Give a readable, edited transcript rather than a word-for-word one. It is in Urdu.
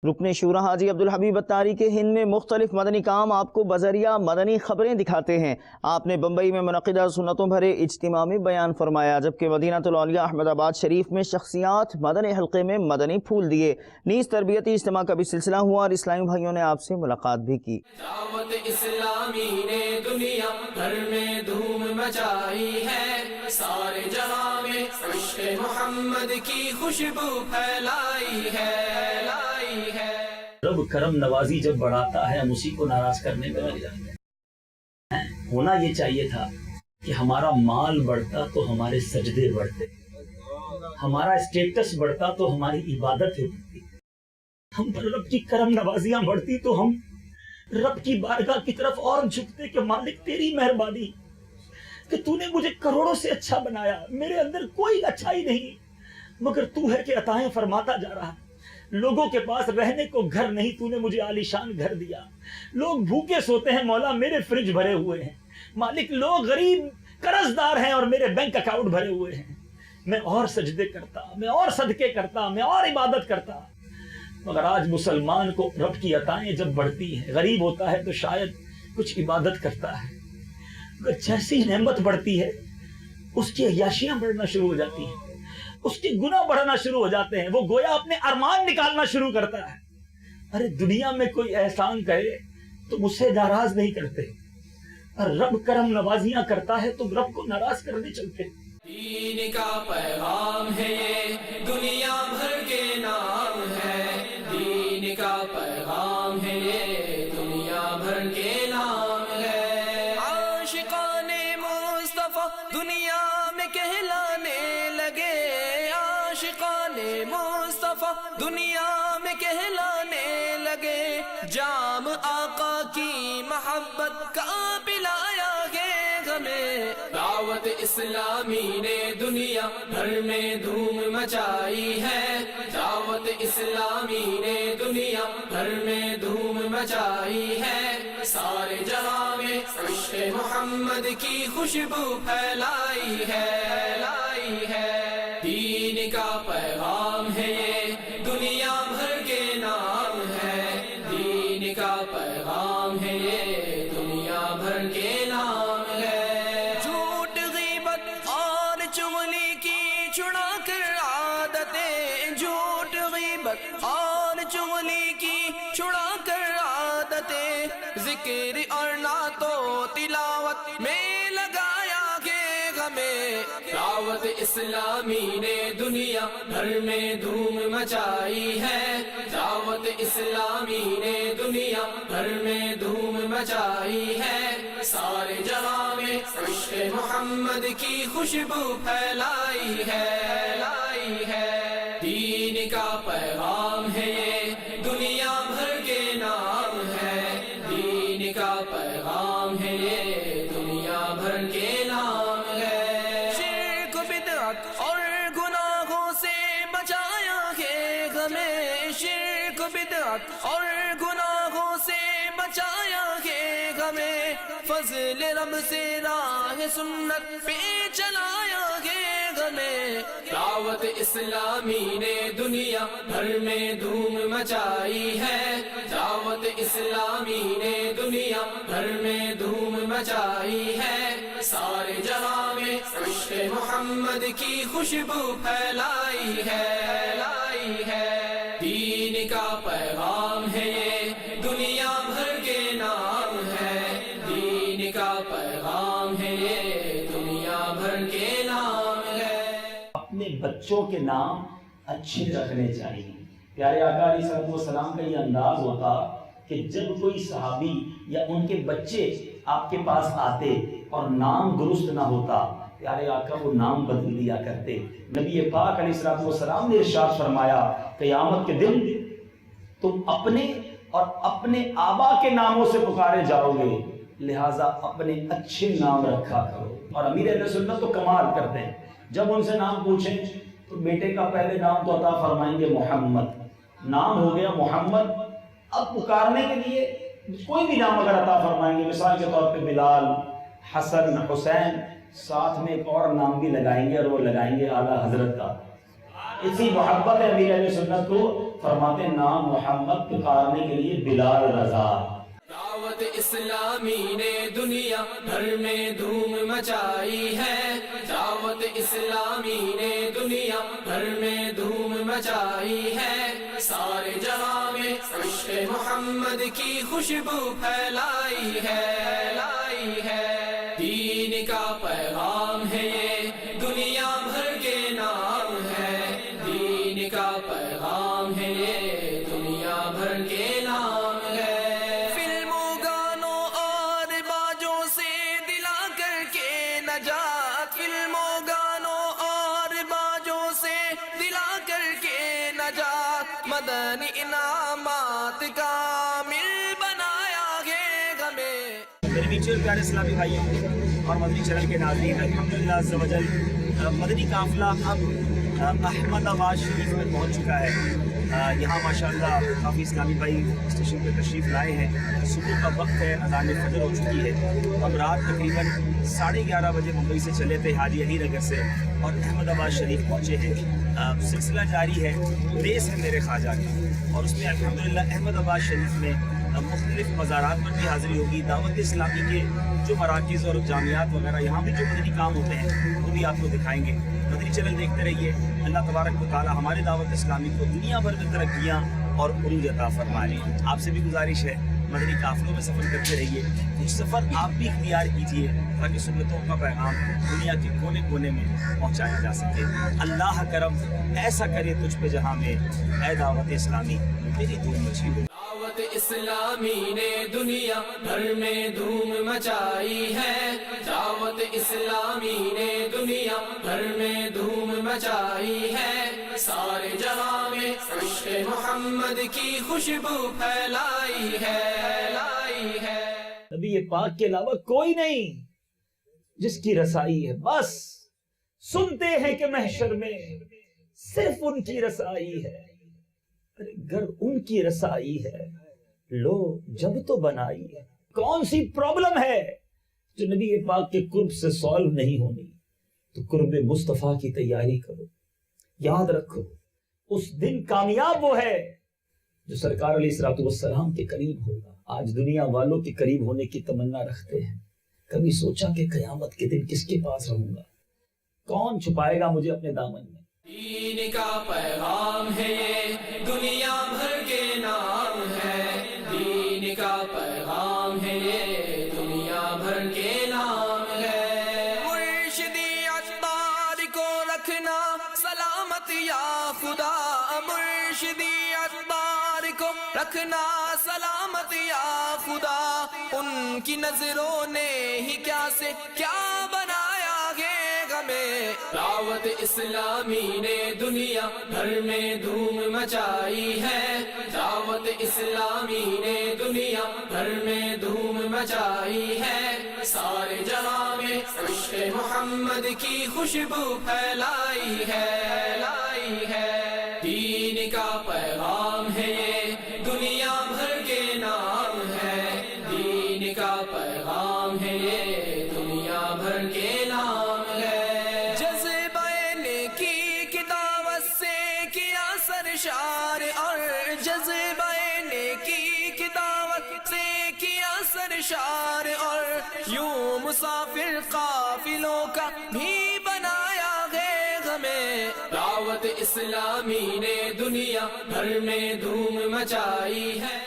رکن شورا حاجی عبدالحبیب اتاری کے ہند میں مختلف مدنی کام آپ کو بذریعہ مدنی خبریں دکھاتے ہیں۔ آپ نے بمبئی میں منعقدہ سنتوں بھرے اجتماع میں بیان فرمایا، جبکہ مدینہ الاولیاء احمد آباد شریف میں شخصیات مدنی حلقے میں مدنی پھول دیے۔ نیز تربیتی اجتماع کا بھی سلسلہ ہوا اور اسلامی بھائیوں نے آپ سے ملاقات بھی کی۔ دعوت اسلامی نے دنیا بھر میں دھوم مچائی ہے، سارے جہاں میں عشق محمد کی خوشبو پھیلائی ہے۔ رب کرم نوازی جب بڑھاتا ہے ہم اسی کو ناراض کرنے میں لگ جاتے ہیں۔ ہونا یہ چاہیے تھا کہ ہمارا مال بڑھتا تو ہمارے سجدے بڑھتے، ہمارا اسٹیٹس بڑھتا تو ہماری عبادتیں بڑھتی، ہم پر رب کی کرم نوازیاں بڑھتی تو ہم رب کی بارگاہ کی طرف اور جھکتے کہ مالک تیری مہربانی کہ تو نے مجھے کروڑوں سے اچھا بنایا، میرے اندر کوئی اچھائی نہیں مگر تو ہے کہ عطائیں فرماتا جا رہا۔ لوگوں کے پاس رہنے کو گھر نہیں، تو نے مجھے عالیشان گھر دیا۔ لوگ بھوکے سوتے ہیں مولا، میرے فریج بھرے ہوئے ہیں۔ مالک لوگ غریب قرض دار ہیں اور میرے بینک اکاؤنٹ بھرے ہوئے ہیں۔ میں اور سجدے کرتا، میں اور صدقے کرتا، میں اور عبادت کرتا، مگر آج مسلمان کو رب کی عطائیں جب بڑھتی ہیں، غریب ہوتا ہے تو شاید کچھ عبادت کرتا ہے، مگر جیسی نعمت بڑھتی ہے اس کی عیاشیاں بڑھنا شروع ہو جاتی ہیں، اس کے گناہ بڑھنا شروع ہو جاتے ہیں، وہ گویا اپنے ارمان نکالنا شروع کرتا ہے۔ ارے دنیا میں کوئی احسان کرے تو مجھ سے ناراض نہیں کرتے، اور رب کرم نوازیاں کرتا ہے تو رب کو ناراض کرنے چلتے۔ دین کا پیغام ہے یہ، دنیا بھر کے نام ہے۔ دین کا پیغام ہے یہ، دنیا بھر کے نام ہے۔ عاشقان مصطفیٰ دنیا میں کہلانے لگے، عاشقان مصطفیٰ دنیا میں کہلانے لگے۔ جام آقا کی محبت کا پلایا گے ہمیں۔ دعوت اسلامی نے دنیا بھر میں دھوم مچائی ہے، دعوت اسلامی نے دنیا بھر میں دھوم مچائی ہے، سارے جہاں میں عشق محمد کی خوشبو پھیلائی ہے۔ دین کا پیغام ہے یہ، دنیا بھر کے نام ہے۔ دین کا پیغام ہے یہ، دنیا بھر کے نام ہے۔ جھوٹ غیبت اور چغلی کی چھڑا کر عادتیں، جھوٹ غیبت اور چغلی کی چھڑا کر عادتیں، ذکر اور نعت و تلاوت میں لگایا گے ہمیں۔ دعوت اسلامی نے دنیا بھر میں دھوم مچائی ہے، دعوت اسلامی نے دنیا بھر میں دھوم مچائی ہے، سارے جہاں میں عشق محمد کی خوشبو پھیلائی ہے۔ دین کا پیغام ہے یہ، دنیا بھر کے نام ہے۔ دین کا پیغام ہے یہ، دنیا بھر کے نام ہے۔ شرک بدعت اور گناہوں سے بچایا گے ہمیں، شرک بدعت اور گناہوں سے بچایا گے ہمیں، فضل رب سے راہ سنت پہ چلایا گے ہمیں۔ دعوت اسلامی نے دنیا بھر میں دھوم مچائی ہے، دعوت اسلامی نے دنیا بھر میں دھوم مچائی ہے، سارے جہاں میں عشق محمد کی خوشبو پھیلائی ہے۔ دین کا پیغام ہے یہ، دنیا بھر کے نام ہے۔ دین کا پیغام ہے یہ، دنیا بھر کے نام ہے۔ اپنے بچوں کے نام اچھے رکھنے چاہیے۔ پیارے آقا علیہ السلام کا یہ انداز ہوتا کہ جب کوئی صحابی یا ان کے بچے آپ کے پاس آتے اور نام درست نہ ہوتا، پیارے آقا وہ نام بدل دیا کرتے۔ نبی پاک علیہ السلام نے ارشاد فرمایا، قیامت کے دن تم اپنے اور اپنے آبا کے ناموں سے پکارے جاؤ گے، لہٰذا اپنے اچھے نام رکھا کرو۔ اور امیر اہل سنت تو کمال کرتے ہیں، جب ان سے نام پوچھیں تو بیٹے کا پہلے نام تو عطا فرمائیں گے محمد، نام ہو گیا محمد۔ اب پکارنے کے لیے کوئی بھی نام اگر عطا فرمائیں گے، مثال کے طور پہ بلال، حسن، حسین، ساتھ میں ایک اور نام بھی لگائیں گے، اور وہ لگائیں گے اعلیٰ حضرت کا۔ اسی محبت ہے امیر اہل سنت کو فرماتے ہیں نام محمد پکارنے کے لیے بلال رضا. دعوت اسلامی نے دنیا بھر میں دھوم مچائی ہے. دعوت اسلامی نے دنیا بھر میں دھوم مچائی ہے. سارے جہاں میں عشق محمد کی خوشبو پھیلائی ہے. دین کا پیغام ہے یہ دنیا بھر کے نام ہے. دین کا پیغام ہے یہ دنیا بھر کے نام ہے. فلموں گانوں اور باجوں سے دلا کر کے نجات. فلموں گانوں اور باجوں سے دلا کر کے نجات. مدنی انعامات کا مل بنایا ہے ہمیں. میرے میٹھے اور پیارے اسلامی بھائیوں اور مدنی چینل کے ناظرین، الحمدللہ عز و جل مدنی قافلہ اب احمد آباد شریف میں پہنچ چکا ہے. یہاں ماشاءاللہ کافی اسلامی بھائی اسٹیشن پہ تشریف لائے ہیں. صبح کا وقت ہے، اذان فجر ہو چکی ہے. ہم رات تقریباً 11:30 بجے ممبئی سے چلے تھے حاجی علی نگر سے اور احمد آباد شریف پہنچے ہیں. سلسلہ جاری ہے، ریس ہے میرے خواجہ کی، اور اس میں الحمدللہ احمد آباد شریف میں مختلف مزارات پر بھی حاضری ہوگی. دعوت اسلامی کے جو مراکز اور جامعات وغیرہ یہاں بھی جو مدنی کام ہوتے ہیں وہ بھی آپ کو دکھائیں گے. مدنی چینل دیکھتے رہیے. اللہ تبارک و تعالی ہمارے دعوت اسلامی کو دنیا بھر میں ترقیاں اور عروج عطا فرمائے. آپ سے بھی گزارش ہے مدنی قافلوں میں سفر کرتے رہیے. کچھ سفر آپ بھی اختیار کیجیے تاکہ سنتوں کا پیغام دنیا کے کونے کونے میں پہنچایا جا سکے. اللہ کرم ایسا کرے تجھ پہ جہاں میں اے دعوت اسلامی میری دھوم مچی ہو. دعوت اسلامی نے دنیا بھر میں دھوم مچائی ہے. دعوت اسلامی نے دنیا بھر میں دھوم مچائی ہے. سارے جہاں میں عشق محمد کی خوشبو پھیلائی ہے. نبی پاک کے علاوہ کوئی نہیں جس کی رسائی ہے. بس سنتے ہیں کہ محشر میں صرف ان کی رسائی ہے. گر ان کی رسائی ہے لو جب تو بنائی ہے. کون سی پرابلم ہے جو نبی پاک کے قرب سے سالو نہیں ہونی؟ تو قرب مصطفیٰ کی تیاری کرو. یاد رکھو اس دن کامیاب وہ ہے جو سرکار علیہ الصلوۃ والسلام کے قریب ہوگا. آج دنیا والوں کے قریب ہونے کی تمنا رکھتے ہیں. کبھی سوچا کہ قیامت کے دن کس کے پاس رہوں گا؟ کون چھپائے گا مجھے اپنے دامن میں؟ دین کا پیغام ہے یہ دنیا بھر کے نام ہے. دین کا پیغام ہے یہ دنیا بھر کے نام ہے. مرشدی عطار کو رکھنا سلامت یا خدا. مرشدی عطار کو رکھنا سلامت یا خدا. ان کی نظروں نے ہی کیا سے کیا بنایا ہے ہمیں. دعوت اسلامی نے دنیا بھر میں دھوم مچائی ہے. دعوت اسلامی نے دنیا بھر میں دھوم مچائی ہے. سارے جہاں میں عشق محمد کی خوشبو پھیلائی ہے. دین کا پیغام ہے یہ دنیا بھر کے نام ہے. دین کا پیغام ہے یہ دنیا بھر کے نام ہے. جذبہ نیکی کی دعوت سے کیا سرشار اور جذبہ نیکی کی دعوت سے کیا سرشار اور یوں مسافر قافلوں کا بھی بنایا ہے ہمیں. دعوت اسلامی نے دنیا بھر میں دھوم مچائی ہے.